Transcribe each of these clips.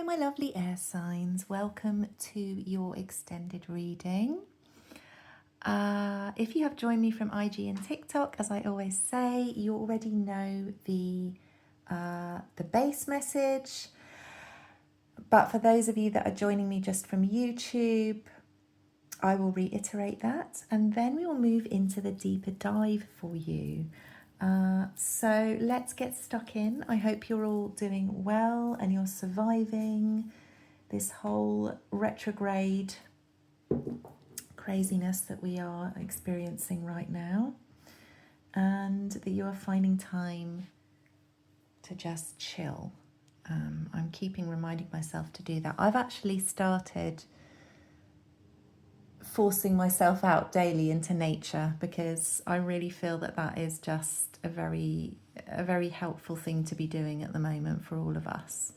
my lovely air signs. Welcome to your extended reading. If you have joined me from IG and TikTok, as I always say, you already know the base message. But for those of you that are joining me just from YouTube, I will reiterate that, and then we will move into the deeper dive for you. So let's get stuck in. I hope you're all doing well and you're surviving this whole retrograde craziness that we are experiencing right now, and that you are finding time to just chill. I'm keeping reminding myself to do that. I've actually started forcing myself out daily into nature because I really feel that that is just a very helpful thing to be doing at the moment for all of us,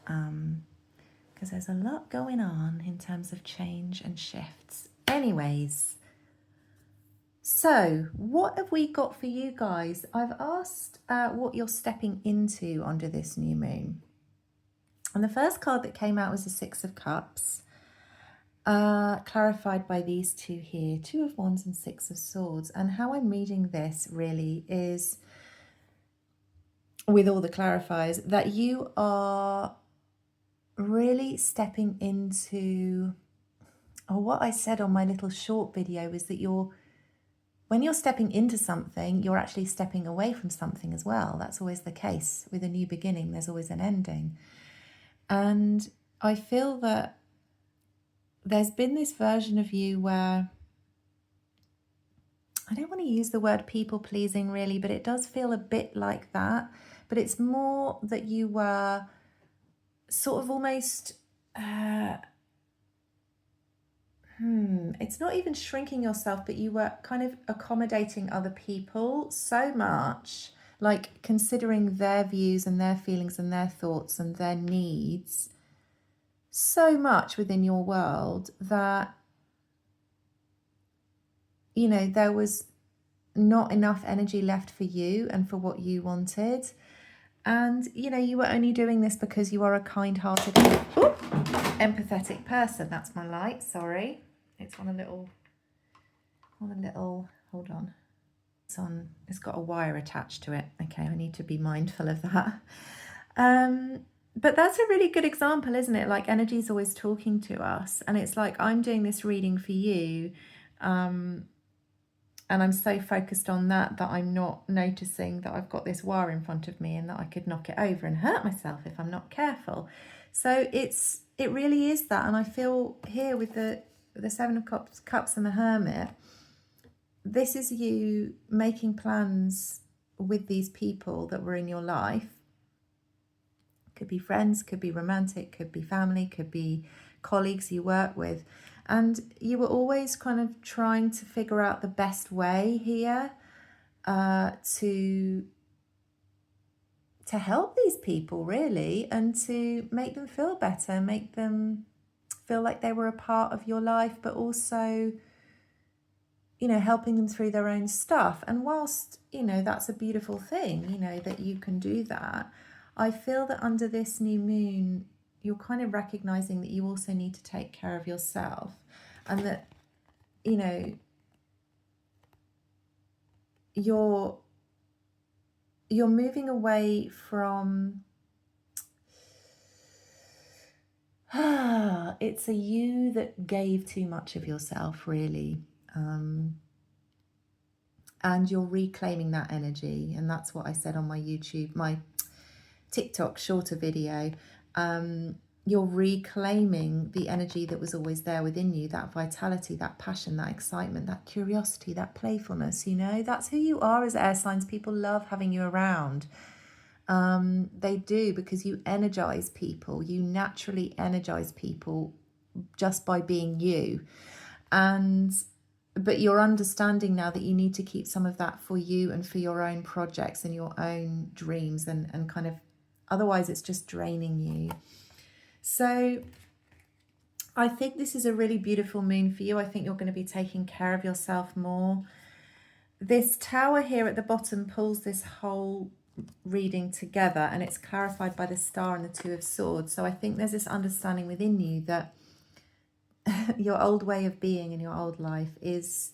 because there's a lot going on in terms of change and shifts. Anyways, so what have we got for you guys? I've asked what you're stepping into under this new moon, and the first card that came out was the Six of Cups. Clarified by these two here, Two of Wands and Six of Swords. And how I'm reading this really is, with all the clarifiers, that you are really stepping into, or what I said on my little short video is that when you're stepping into something, you're actually stepping away from something as well. That's always the case. With a new beginning, there's always an ending. And I feel that there's been this version of you where, I don't want to use the word people pleasing really, but it does feel a bit like that. But it's more that you were sort of almost, it's not even shrinking yourself, but you were kind of accommodating other people so much, like considering their views and their feelings and their thoughts and their needs so much within your world that, you know, there was not enough energy left for you and for what you wanted. And, you know, you were only doing this because you are a kind-hearted, empathetic person. That's my light, sorry. It's on a little, hold on. It's got a wire attached to it. Okay, I need to be mindful of that. But that's a really good example, isn't it? Like, energy is always talking to us, and it's like, I'm doing this reading for you, and I'm so focused on that I'm not noticing that I've got this wire in front of me and that I could knock it over and hurt myself if I'm not careful. So it really is that. And I feel here with the Seven of Cups and the Hermit, this is you making plans with these people that were in your life. Could be friends, could be romantic, could be family, could be colleagues you work with. And you were always kind of trying to figure out the best way here to help these people, really, and to make them feel better, make them feel like they were a part of your life, but also, you know, helping them through their own stuff. And whilst, you know, that's a beautiful thing, you know, that you can do that, I feel that under this new moon, you're kind of recognizing that you also need to take care of yourself, and that, you know, you're moving away from it's a you that gave too much of yourself, really, and you're reclaiming that energy. And that's what I said on my TikTok shorter video. You're reclaiming the energy that was always there within you, that vitality, that passion, that excitement, that curiosity, that playfulness. You know, that's who you are as air signs. People love having you around. They do, because you energize people. You naturally energize people just by being you. But you're understanding now that you need to keep some of that for you and for your own projects and your own dreams, and kind of, otherwise it's just draining you. So I think this is a really beautiful moon for you. I think you're going to be taking care of yourself more. This tower here at the bottom pulls this whole reading together, and it's clarified by the Star and the Two of Swords. So I think there's this understanding within you that your old way of being in your old life is,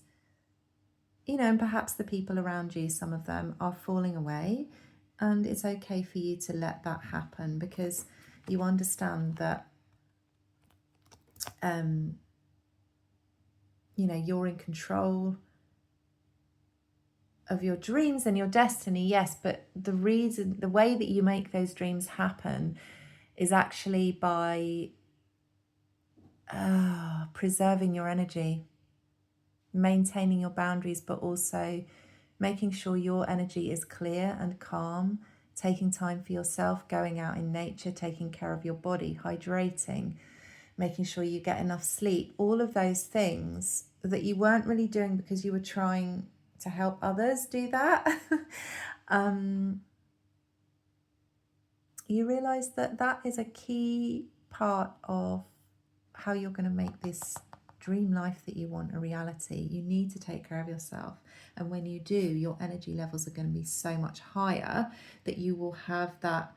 and perhaps the people around you, some of them are falling away, and it's okay for you to let that happen, because you understand that you're in control of your dreams and your destiny, yes, but the way that you make those dreams happen is actually by preserving your energy, maintaining your boundaries, but also making sure your energy is clear and calm, taking time for yourself, going out in nature, taking care of your body, hydrating, making sure you get enough sleep, all of those things that you weren't really doing because you were trying to help others do that. You realize that that is a key part of how you're going to make this dream life that you want a reality. You need to take care of yourself, and when you do, your energy levels are going to be so much higher that you will have that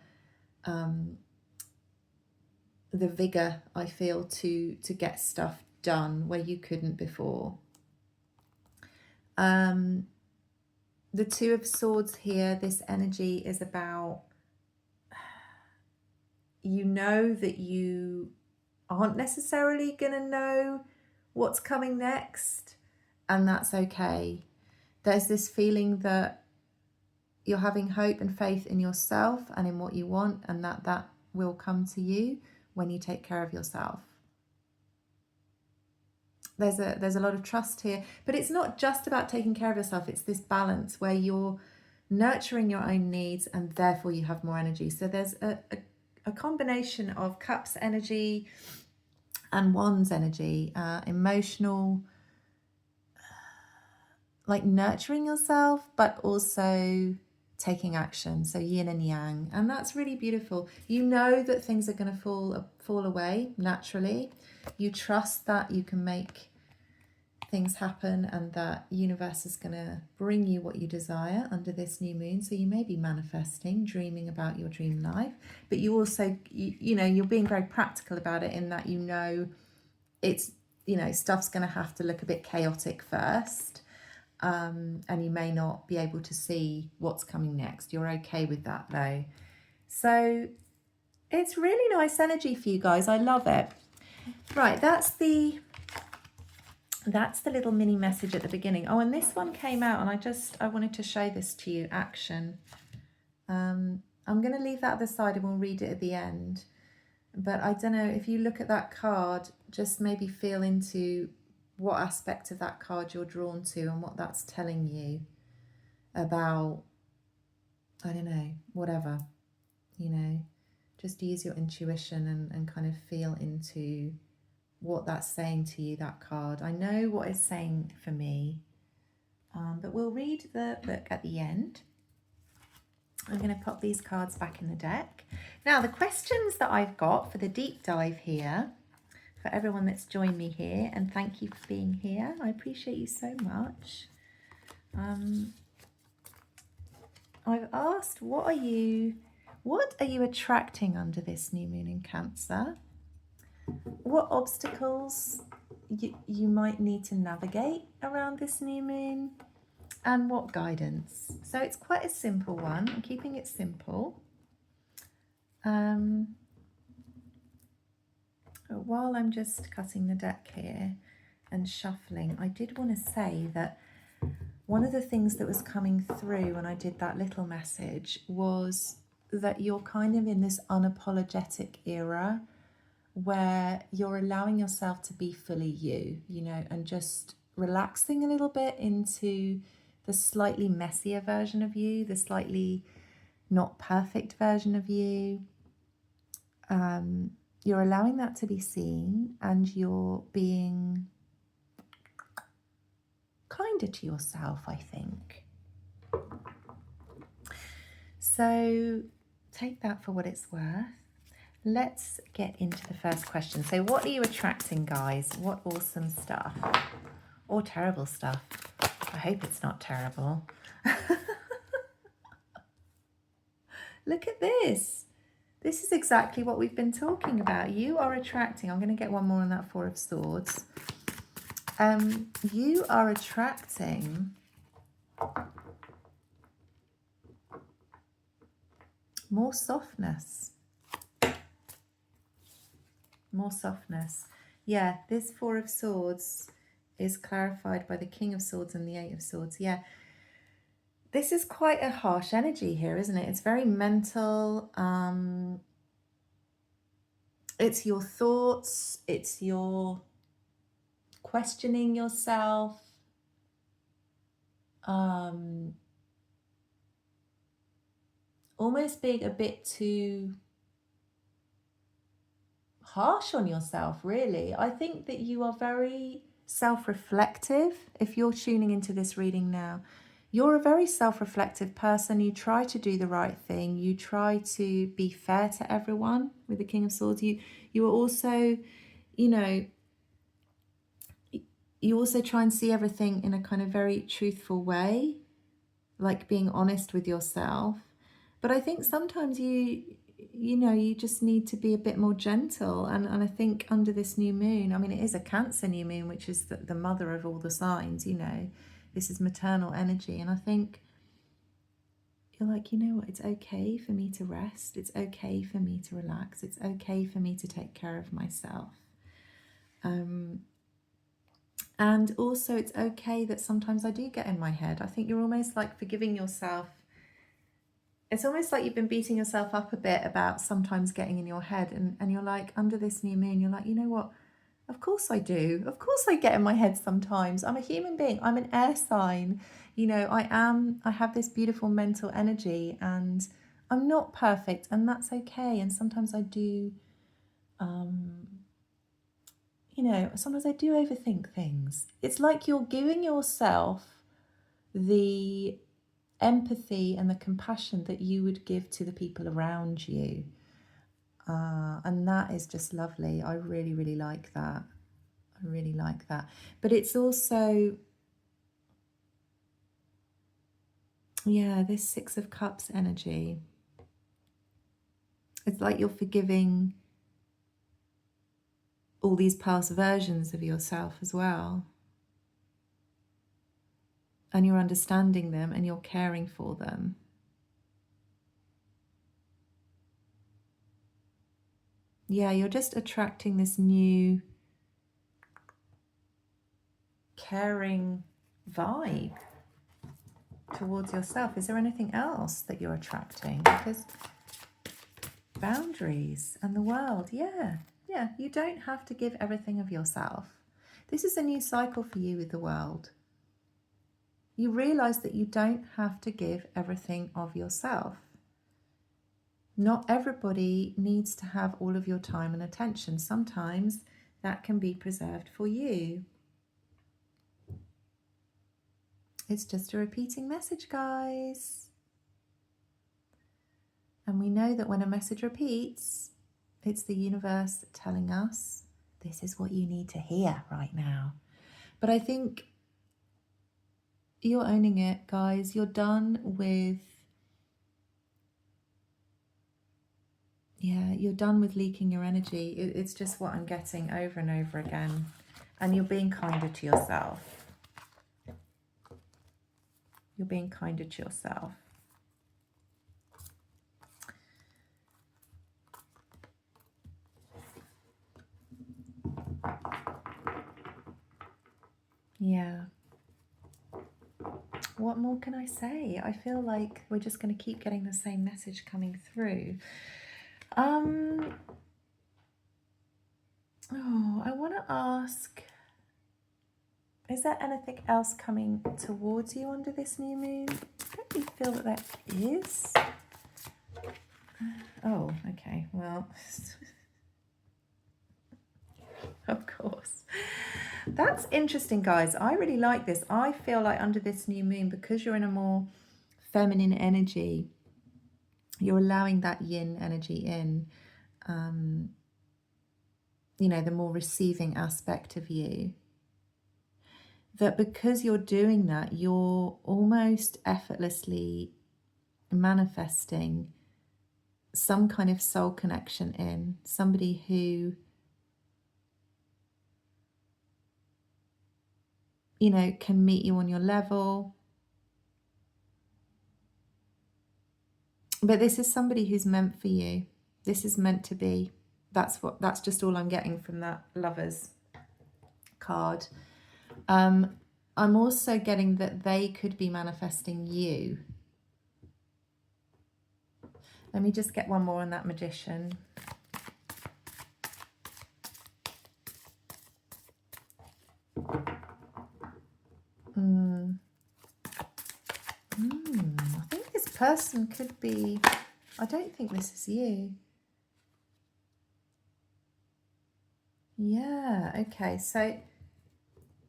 the vigor, I feel, to get stuff done where you couldn't before. The Two of Swords here, this energy is about, that you aren't necessarily going to know what's coming next, and that's okay. There's this feeling that you're having hope and faith in yourself and in what you want, and that will come to you when you take care of yourself. There's a lot of trust here, but it's not just about taking care of yourself. It's this balance where you're nurturing your own needs, and therefore you have more energy. So there's a combination of Cups energy and Wands energy, emotional, like nurturing yourself, but also taking action. So yin and yang, and that's really beautiful. You know that things are going to fall away naturally. You trust that you can make things happen, and that universe is going to bring you what you desire under this new moon. So you may be manifesting, dreaming about your dream life, but you also, you're being very practical about it, in that it's, stuff's going to have to look a bit chaotic first, and you may not be able to see what's coming next. You're okay with that though. So it's really nice energy for you guys. I love it. Right, that's the little mini message at the beginning. Oh, and this one came out, and I wanted to show this to you. Action. I'm going to leave that at the side and we'll read it at the end. But I don't know, if you look at that card, just maybe feel into what aspect of that card you're drawn to and what that's telling you about, I don't know, whatever, just use your intuition and kind of feel into what that's saying to you, that card. I know what it's saying for me, but we'll read the book at the end. I'm going to pop these cards back in the deck. Now, the questions that I've got for the deep dive here, for everyone that's joined me here, and thank you for being here. I appreciate you so much. I've asked, what are you attracting under this new moon in Cancer? What obstacles you might need to navigate around this new moon, and what guidance? So it's quite a simple one. I'm keeping it simple. While I'm just cutting the deck here and shuffling, I did want to say that one of the things that was coming through when I did that little message was that you're kind of in this unapologetic era where you're allowing yourself to be fully you, and just relaxing a little bit into the slightly messier version of you, the slightly not perfect version of you. You're allowing that to be seen, and you're being kinder to yourself, I think. So take that for what it's worth. Let's get into the first question. So what are you attracting, guys? What awesome stuff, or terrible stuff? I hope it's not terrible. Look at this. This is exactly what we've been talking about. You are attracting, I'm going to get one more on that Four of Swords. You are attracting more softness. More softness. Yeah, this Four of Swords is clarified by the King of Swords and the Eight of Swords. Yeah, this is quite a harsh energy here, isn't it? It's very mental. It's your thoughts. It's your questioning yourself. Almost being a bit too harsh on yourself, really. I think that you are very self-reflective. If you're tuning into this reading now, you're a very self-reflective person. You try to do the right thing. You try to be fair to everyone with the King of Swords. You are also, you know, you also try and see everything in a kind of very truthful way, like being honest with yourself. But I think sometimes you just need to be a bit more gentle. And I think under this new moon, I mean, it is a Cancer new moon, which is the mother of all the signs, this is maternal energy. And I think you're like, you know what, it's okay for me to rest. It's okay for me to relax. It's okay for me to take care of myself. And also it's okay that sometimes I do get in my head. I think you're almost like forgiving yourself. It's almost like you've been beating yourself up a bit about sometimes getting in your head, and you're like, under this new moon, you're like, you know what? Of course I do. Of course I get in my head sometimes. I'm a human being. I'm an air sign. I have this beautiful mental energy, and I'm not perfect, and that's okay. And sometimes I do, sometimes I do overthink things. It's like you're giving yourself the empathy and the compassion that you would give to the people around you. And that is just lovely. I really, really like that. I really like that. But it's also, this Six of Cups energy. It's like you're forgiving all these past versions of yourself as well. And you're understanding them and you're caring for them. Yeah, you're just attracting this new caring vibe towards yourself. Is there anything else that you're attracting? Because boundaries and the world, yeah, you don't have to give everything of yourself. This is a new cycle for you with the world. You realize that you don't have to give everything of yourself. Not everybody needs to have all of your time and attention. Sometimes that can be preserved for you. It's just a repeating message, guys. And we know that when a message repeats, it's the universe telling us this is what you need to hear right now. But I think you're owning it, guys. You're done with, you're done with leaking your energy. It's just what I'm getting over and over again. And you're being kinder to yourself. You're being kinder to yourself. Yeah. What more can I say? I feel like we're just going to keep getting the same message coming through. I want to ask, is there anything else coming towards you under this new moon? I don't really feel that there is. Oh, okay, well, of course. That's interesting, guys. I really like this. I feel like under this new moon, because you're in a more feminine energy, you're allowing that yin energy in, the more receiving aspect of you. That because you're doing that, you're almost effortlessly manifesting some kind of soul connection in, somebody who, you know, can meet you on your level. But this is somebody who's meant for you. This is meant to be. That's just all I'm getting from that Lovers card. I'm also getting that they could be manifesting you. Let me just get one more on that Magician. I think this person could be, I don't think this is you. Yeah, okay, so,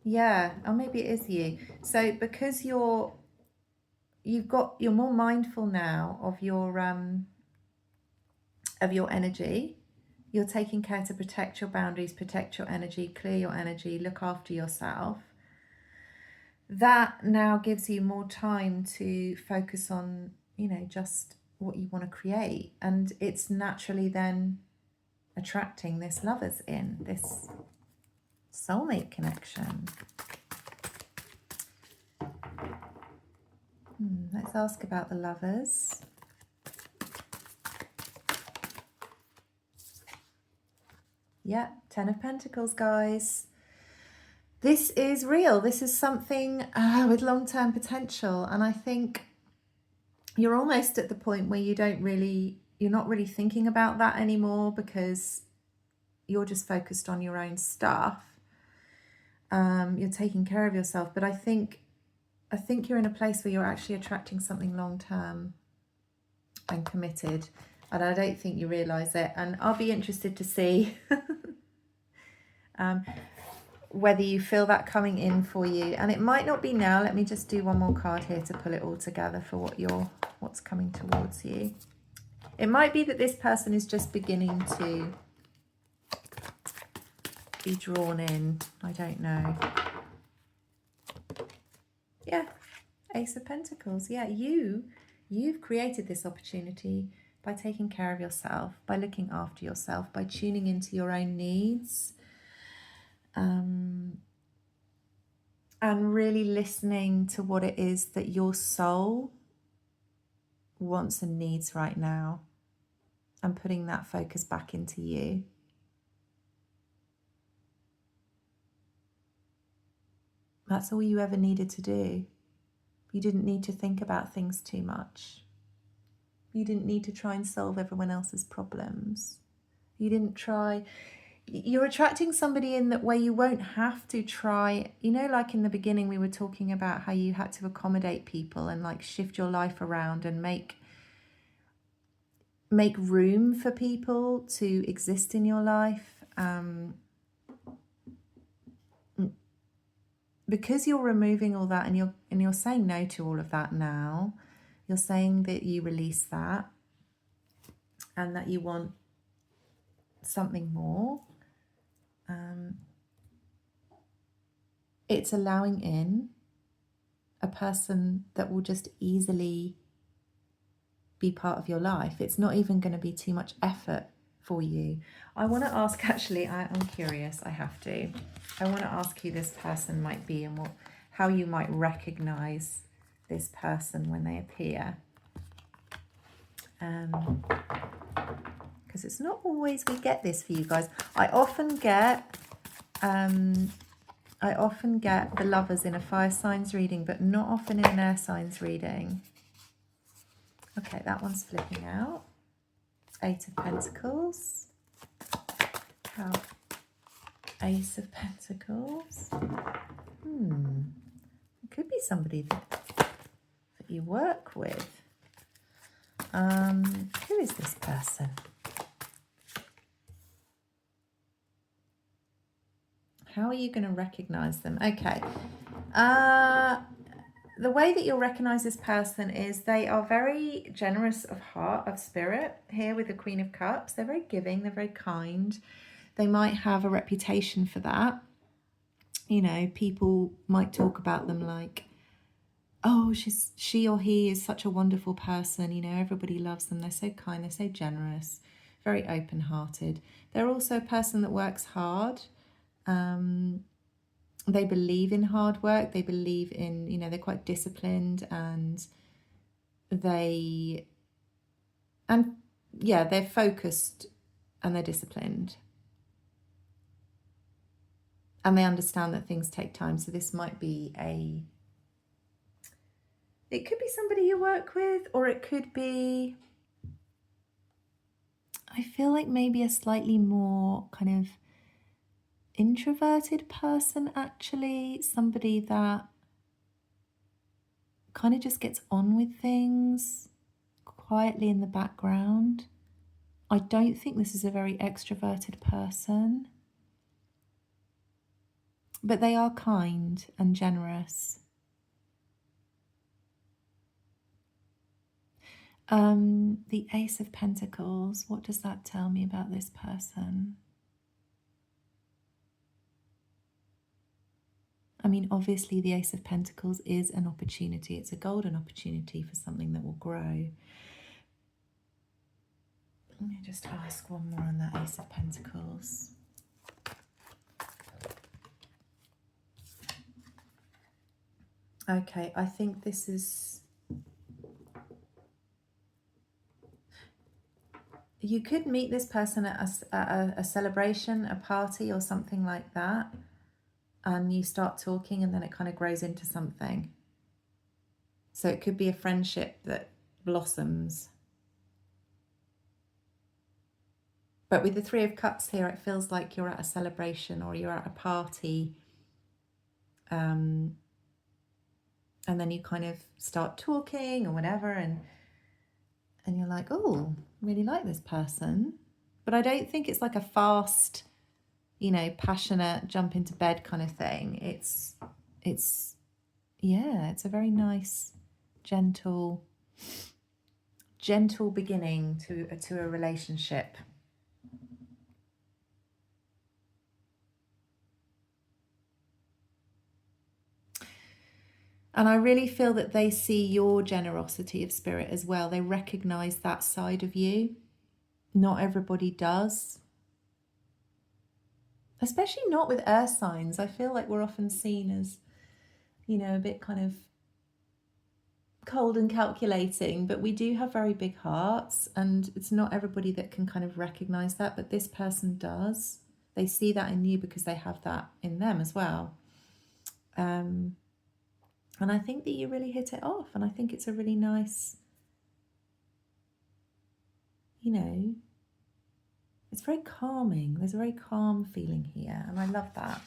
yeah, or maybe it is you. So because you're more mindful now of your energy. You're taking care to protect your boundaries, protect your energy, clear your energy, look after yourself. That now gives you more time to focus on, you know, just what you want to create. And it's naturally then attracting this Lovers in, this soulmate connection. Let's ask about the Lovers. Yeah, Ten of Pentacles, guys. This is real. This is something with long-term potential. And I think you're almost at the point where you're not really thinking about that anymore, because you're just focused on your own stuff. You're taking care of yourself. But I think you're in a place where you're actually attracting something long-term and committed. And I don't think you realise it. And I'll be interested to see whether you feel that coming in for you. And it might not be now. Let me just do one more card here to pull it all together for what's coming towards you. It might be that this person is just beginning to be drawn in. I don't know. Yeah, Ace of Pentacles. Yeah, you've created this opportunity by taking care of yourself, by looking after yourself, by tuning into your own needs. And really listening to what it is that your soul wants and needs right now, and putting that focus back into you. That's all you ever needed to do. You didn't need to think about things too much. You didn't need to try and solve everyone else's problems. You're attracting somebody in that way you won't have to try, you know, like in the beginning we were talking about how you had to accommodate people and like shift your life around and make room for people to exist in your life. Because you're removing all that and you're saying no to all of that now, you're saying that you release that and that you want something more. It's allowing in a person that will just easily be part of your life. It's not even going to be too much effort for you. I want to ask, actually, I'm curious, I have to. I want to ask who this person might be and how you might recognize this person when they appear. Because it's not always we get this for you guys. I often get the Lovers in a fire signs reading, but not often in an air signs reading. Okay, that one's flipping out. Eight of Pentacles. Ace of Pentacles. It could be somebody that you work with. Who is this person? How are you going to recognize them? Okay. The way that you'll recognize this person is they are very generous of heart, of spirit. Here with the Queen of Cups, they're very giving, they're very kind. They might have a reputation for that. You know, people might talk about them like oh, she or he is such a wonderful person, you know, everybody loves them, they're so kind, they're so generous, very open-hearted. They're also a person that works hard. They believe in hard work, they believe in, you know, they're quite disciplined, and they, and yeah, they're focused and they're disciplined. And they understand that things take time. So this might be it could be somebody you work with, or it could be, I feel like maybe a slightly more kind of introverted person, actually. Somebody that kind of just gets on with things quietly in the background. I don't think this is a very extroverted person, but they are kind and generous. The Ace of Pentacles, what does that tell me about this person? I mean, obviously the Ace of Pentacles is an opportunity. It's a golden opportunity for something that will grow. Let me just ask one more on that Ace of Pentacles. Okay, I think this is... You could meet this person at a celebration, a party or something like that, and you start talking and then it kind of grows into something. So it could be a friendship that blossoms. But with the Three of Cups here, it feels like you're at a celebration or you're at a party. And then you kind of start talking or whatever, and you're like, oh, really like this person. But I don't think it's like a fast, you know, passionate jump into bed kind of thing. It's yeah, it's a very nice, gentle beginning to a relationship. And I really feel that they see your generosity of spirit as well. They recognize that side of you. Not everybody does. Especially not with air signs. I feel like we're often seen as, you know, a bit kind of cold and calculating, but we do have very big hearts, and it's not everybody that can kind of recognize that, but this person does. They see that in you because they have that in them as well. And I think that you really hit it off, and I think it's a really nice, you know, it's very calming. There's a very calm feeling here, and I love that.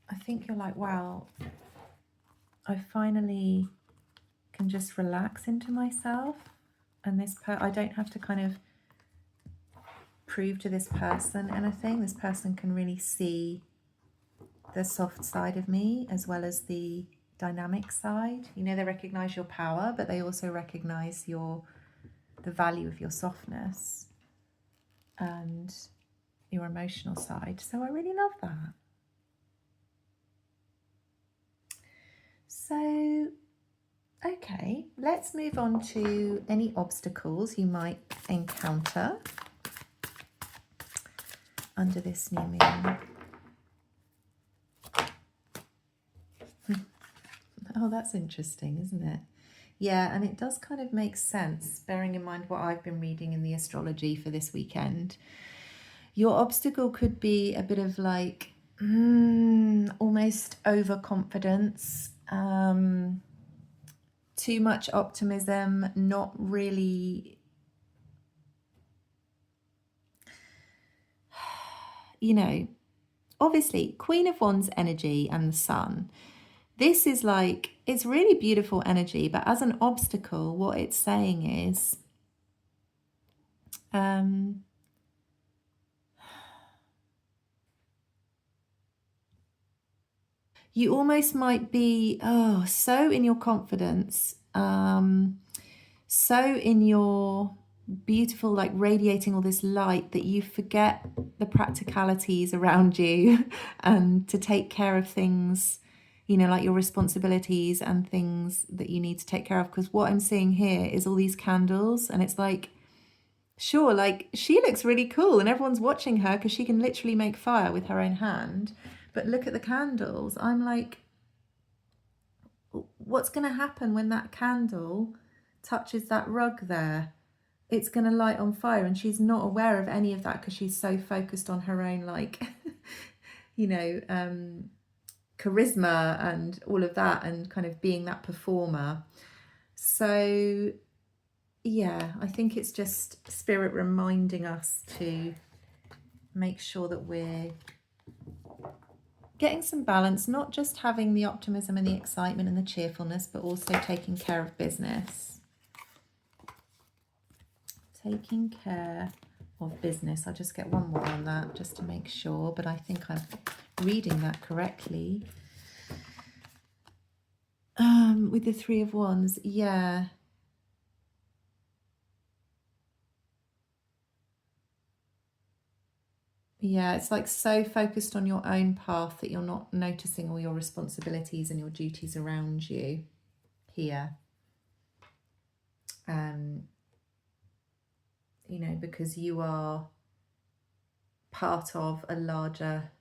I think you're like, wow, I finally can just relax into myself, and I don't have to kind of prove to this person anything. This person can really see the soft side of me as well as the dynamic side. You know, they recognize your power, but they also recognize the value of your softness and your emotional side. So I really love that. So, okay, let's move on to any obstacles you might encounter under this new moon. Oh, that's interesting, isn't it? Yeah, and it does kind of make sense, bearing in mind what I've been reading in the astrology for this weekend. Your obstacle could be a bit of like almost overconfidence, too much optimism, not really, you know, obviously Queen of Wands energy and the Sun. This is like, it's really beautiful energy, but as an obstacle, what it's saying is, you almost might be, so in your confidence, so in your beautiful, like radiating all this light, that you forget the practicalities around you and to take care of things, you know, like your responsibilities and things that you need to take care of. Because what I'm seeing here is all these candles, and it's like, sure, like she looks really cool and everyone's watching her because she can literally make fire with her own hand. But look at the candles. I'm like, what's going to happen when that candle touches that rug there? It's going to light on fire, and she's not aware of any of that because she's so focused on her own, like, you know, charisma and all of that, and kind of being that performer. So yeah, I think it's just spirit reminding us to make sure that we're getting some balance, not just having the optimism and the excitement and the cheerfulness, but also taking care of business. Taking care of business. I'll just get one more on that just to make sure, but I think I'm reading that correctly. With the Three of Wands, yeah. Yeah, it's like so focused on your own path that you're not noticing all your responsibilities and your duties around you here. You know, because you are part of a larger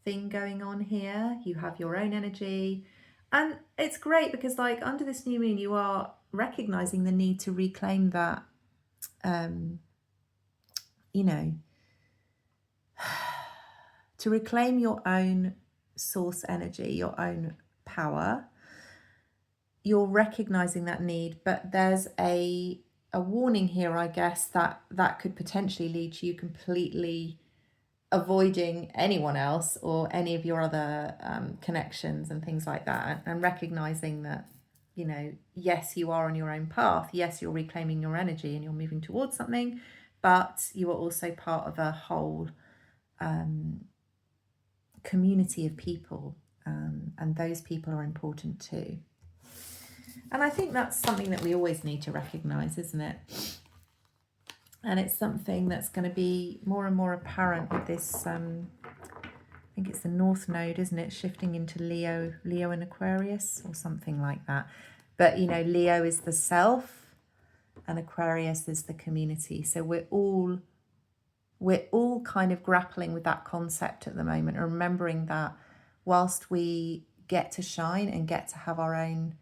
thing going on here. You have your own energy. And it's great because, like, under this new moon, you are recognizing the need to reclaim that, you know, to reclaim your own source energy, your own power. You're recognizing that need, but there's a warning here, I guess, that could potentially lead to you completely avoiding anyone else or any of your other connections and things like that, and recognizing that, you know, yes, you are on your own path, yes, you're reclaiming your energy and you're moving towards something, but you are also part of a whole community of people, and those people are important too. And I think that's something that we always need to recognize, isn't it? And it's something that's going to be more and more apparent with this, I think it's the North Node, isn't it? Shifting into Leo and Aquarius or something like that. But, you know, Leo is the self and Aquarius is the community. So we're all kind of grappling with that concept at the moment, and remembering that whilst we get to shine and get to have our own,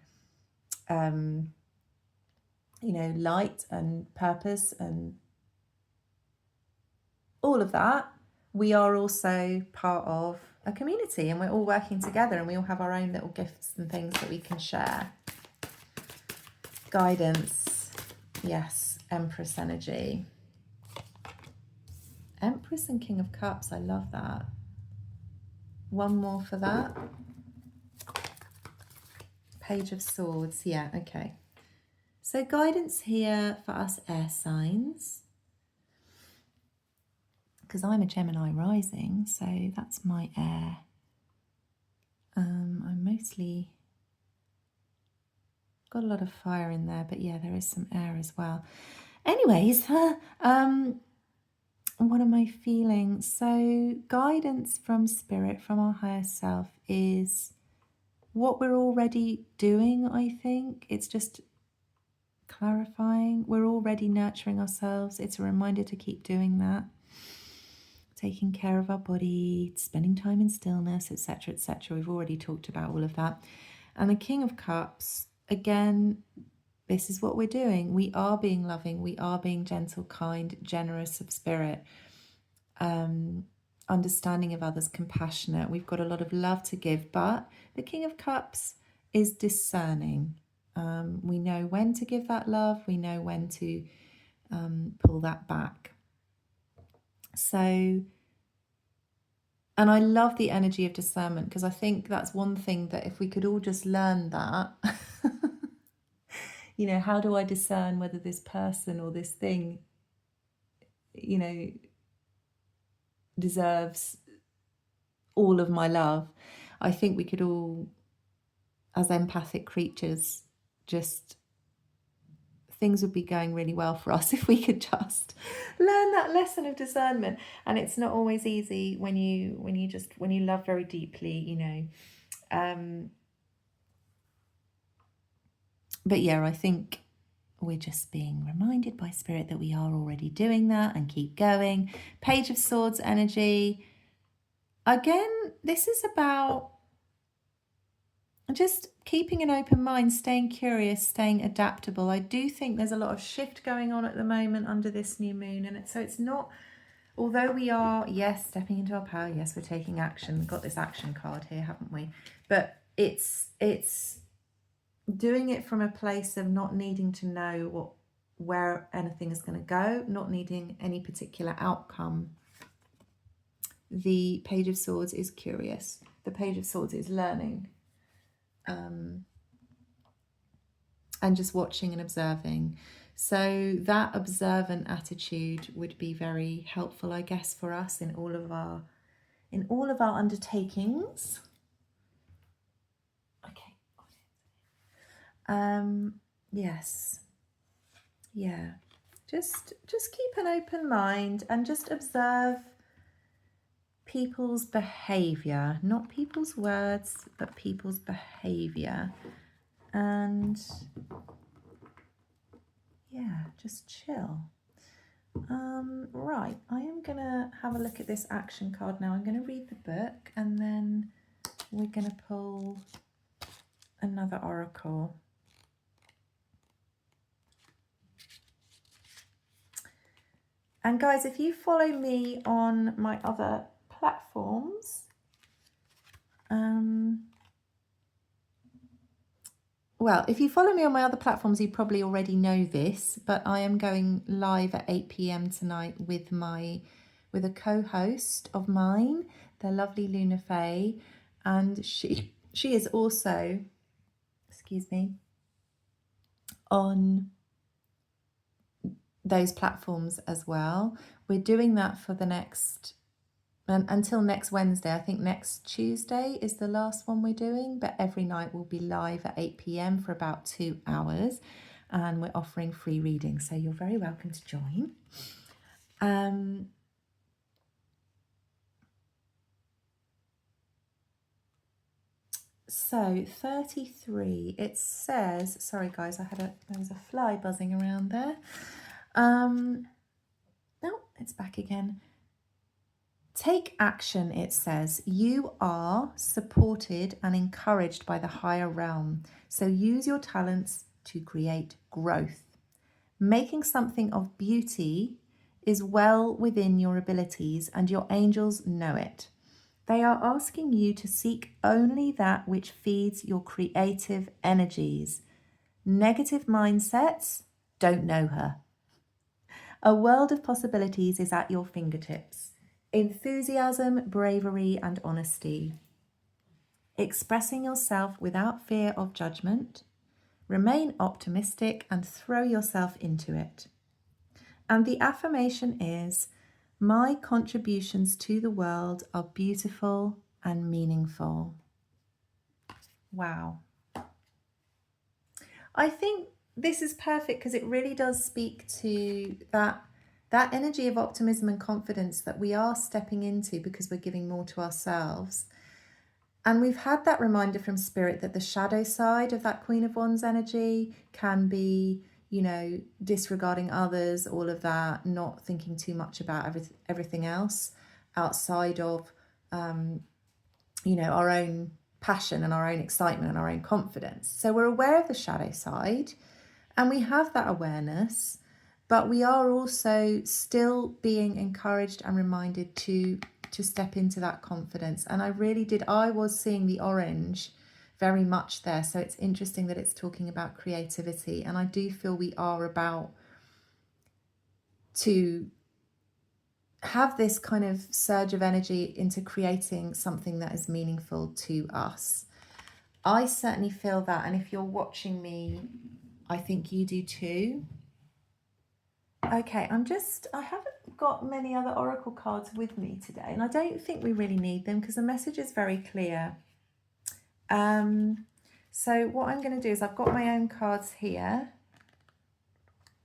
you know, light and purpose and all of that, we are also part of a community, and we're all working together, and we all have our own little gifts and things that we can share. Guidance, yes, Empress energy. Empress and King of Cups, I love that. One more for that. Page of Swords, yeah, okay. So guidance here for us air signs, because I'm a Gemini rising, so that's my air. I'm mostly got a lot of fire in there, but yeah, there is some air as well. Anyways, what am I feeling? So guidance from spirit, from our higher self, is what we're already doing, I think. It's just clarifying. We're already nurturing ourselves. It's a reminder to keep doing that. Taking care of our body, spending time in stillness, etc., etc. We've already talked about all of that. And the King of Cups, again, this is what we're doing. We are being loving. We are being gentle, kind, generous of spirit, understanding of others, compassionate. We've got a lot of love to give, but the King of Cups is discerning. We know when to give that love. We know when to pull that back. So, and I love the energy of discernment, because I think that's one thing that if we could all just learn that, you know, how do I discern whether this person or this thing, you know, deserves all of my love? I think we could all, as empathic creatures, just, things would be going really well for us if we could just learn that lesson of discernment. And it's not always easy when you love very deeply, you know, But yeah, I think we're just being reminded by Spirit that we are already doing that, and keep going. Page of Swords energy. Again, this is about just keeping an open mind, staying curious, staying adaptable. I do think there's a lot of shift going on at the moment under this new moon. And so it's not, although we are, yes, stepping into our power, yes, we're taking action. We've got this action card here, haven't we? But it's doing it from a place of not needing to know where anything is going to go, not needing any particular outcome. The Page of Swords is curious. The Page of Swords is learning. And just watching and observing. So that observant attitude would be very helpful, I guess, for us in all of our undertakings. Okay. Yes. Yeah. Just keep an open mind and just observe people's behavior, not people's words, but people's behavior. And yeah, just chill. Right, I am going to have a look at this action card now. I'm going to read the book and then we're going to pull another oracle. And guys, if you follow me on my other platforms, well, if you follow me on my other platforms, you probably already know this, but I am going live at 8 p.m. tonight with a co-host of mine, the lovely Luna Faye, and she is also, excuse me, on those platforms as well. We're doing that for the next until next Wednesday. I think next Tuesday is the last one we're doing, but every night we'll be live at 8 p.m. for about 2 hours, and we're offering free readings, so you're very welcome to join. So 33, it says, sorry guys, there was a fly buzzing around there. No, it's back again. Take action, it says. You are supported and encouraged by the higher realm, so use your talents to create growth. Making something of beauty is well within your abilities, and your angels know it. They are asking you to seek only that which feeds your creative energies. Negative mindsets don't know her. A world of possibilities is at your fingertips. Enthusiasm, bravery, and honesty. Expressing yourself without fear of judgment. Remain optimistic and throw yourself into it. And the affirmation is, my contributions to the world are beautiful and meaningful. Wow. I think this is perfect because it really does speak to that energy of optimism and confidence that we are stepping into because we're giving more to ourselves. And we've had that reminder from Spirit that the shadow side of that Queen of Wands energy can be, disregarding others, all of that, not thinking too much about everything else outside of, our own passion and our own excitement and our own confidence. So we're aware of the shadow side and we have that awareness, but we are also still being encouraged and reminded to step into that confidence. And I was seeing the orange very much there. So it's interesting that it's talking about creativity. And I do feel we are about to have this kind of surge of energy into creating something that is meaningful to us. I certainly feel that. And if you're watching me, I think you do too. Okay, I haven't got many other oracle cards with me today, and I don't think we really need them because the message is very clear. So what I'm going to do is I've got my own cards here,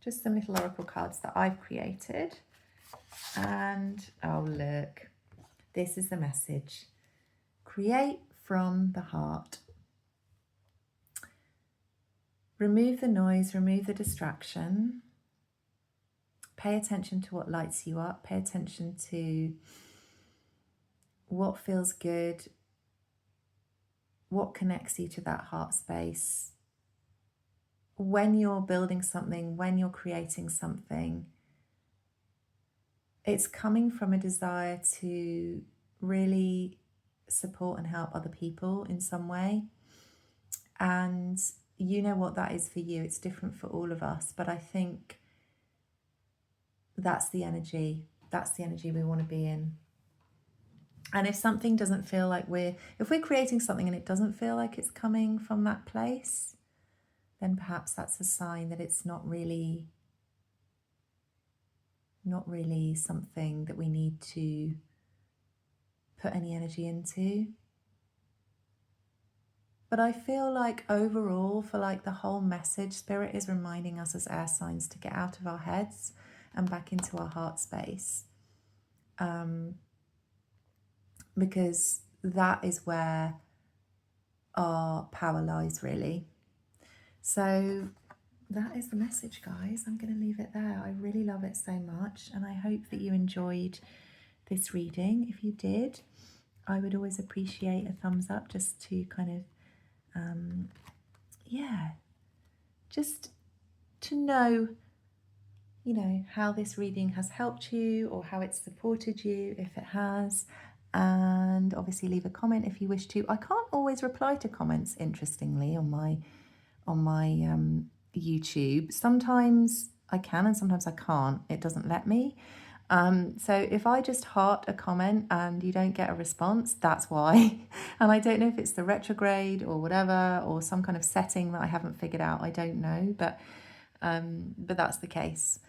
just some little oracle cards that I've created. And oh look, this is the message. Create from the heart. Remove the noise, remove the distraction. Pay attention to what lights you up. Pay attention to what feels good, what connects you to that heart space. When you're building something, when you're creating something, it's coming from a desire to really support and help other people in some way. And you know what that is for you. It's different for all of us. But I think that's the energy. That's the energy we want to be in. And if something doesn't feel like if we're creating something and it doesn't feel like it's coming from that place, then perhaps that's a sign that it's not really something that we need to put any energy into. But I feel like overall, for like the whole message, Spirit is reminding us as air signs to get out of our heads and back into our heart space. Because that is where our power lies, really. So that is the message, guys. I'm going to leave it there. I really love it so much, and I hope that you enjoyed this reading. If you did, I would always appreciate a thumbs up, just to kind of just to know how this reading has helped you, or how it's supported you if it has. And obviously leave a comment if you wish to. I can't always reply to comments, interestingly, on my YouTube. Sometimes I can and sometimes I can't. It doesn't let me. So if I just heart a comment and you don't get a response, that's why. And I don't know if it's the retrograde or whatever, or some kind of setting that I haven't figured out. I don't know, but that's the case.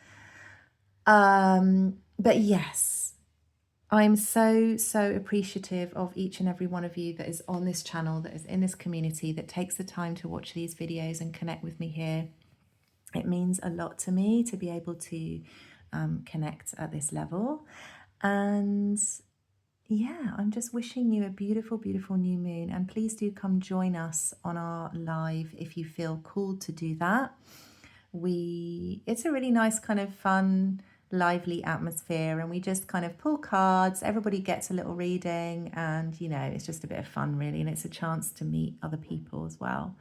But yes, I'm so appreciative of each and every one of you that is on this channel, that is in this community, that takes the time to watch these videos and connect with me here. It means a lot to me to be able to connect at this level. And yeah, I'm just wishing you a beautiful, beautiful new moon. And please do come join us on our live if you feel called to do that. It's a really nice kind of fun, lively atmosphere, and we just kind of pull cards, everybody gets a little reading, and it's just a bit of fun, really, and it's a chance to meet other people as well.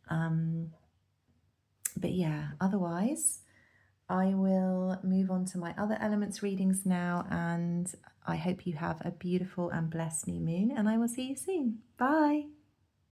But yeah, otherwise I will move on to my other elements readings now, and I hope you have a beautiful and blessed new moon, and I will see you soon. Bye.